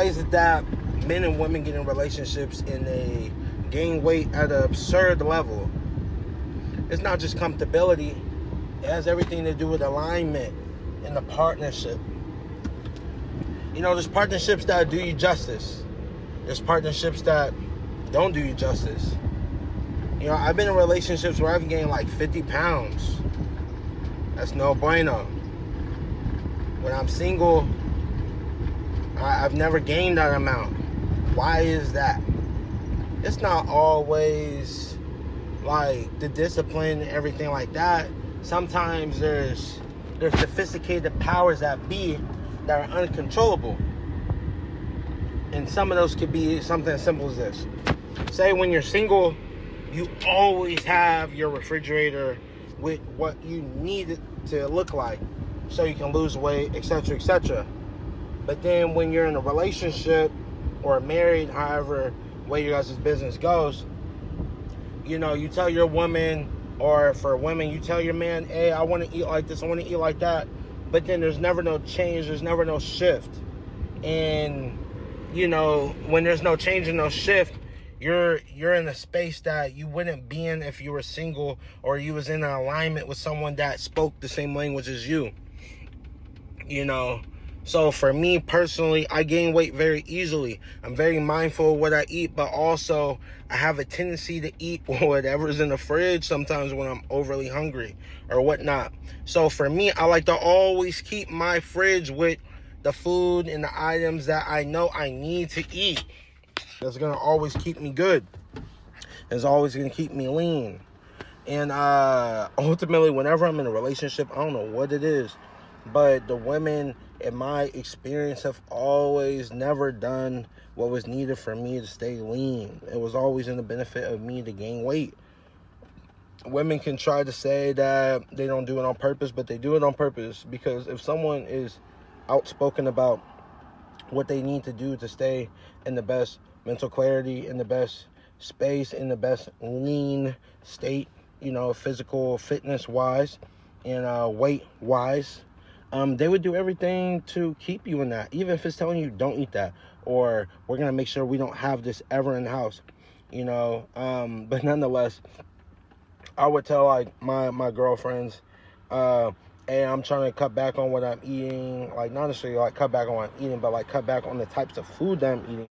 why is it that men and women get in relationships and they gain weight at an absurd level? It's not just comfortability. It has everything to do with alignment in the partnership. You know, there's partnerships that do you justice. There's partnerships that don't do you justice. You know, I've been in relationships where I've gained like 50 pounds. That's no bueno. When I'm single, I've never gained that amount. Why is that? It's not always like the discipline and everything like that. Sometimes there's sophisticated powers that be that are uncontrollable. And some of those could be something as simple as this. Say when you're single, you always have your refrigerator with what you need it to look like so you can lose weight, etc., etc. But then when you're in a relationship or married, however way your guys' business goes, you know, you tell your woman, or for women, you tell your man, hey, I want to eat like this, I want to eat like that. But then there's never no change, there's never no shift. And, you know, when there's no change and no shift, you're in a space that you wouldn't be in if you were single or you was in an alignment with someone that spoke the same language as you. You know, so for me personally, I gain weight very easily. I'm very mindful of what I eat, but also I have a tendency to eat whatever's in the fridge sometimes when I'm overly hungry or whatnot. So for me, I like to always keep my fridge with the food and the items that I know I need to eat. That's going to always keep me good. It's always going to keep me lean. And ultimately, whenever I'm in a relationship, I don't know what it is, but the women, in my experience, have always never done what was needed for me to stay lean. It was always in the benefit of me to gain weight. Women can try to say that they don't do it on purpose, but they do it on purpose, because if someone is outspoken about what they need to do to stay in the best mental clarity, in the best space, in the best lean state, you know, physical fitness wise and weight wise, they would do everything to keep you in that, even if it's telling you don't eat that, or we're gonna make sure we don't have this ever in the house, you know. But nonetheless, I would tell like my girlfriends, hey, I'm trying to cut back on what I'm eating, like not necessarily like cut back on what I'm eating, but like cut back on the types of food that I'm eating.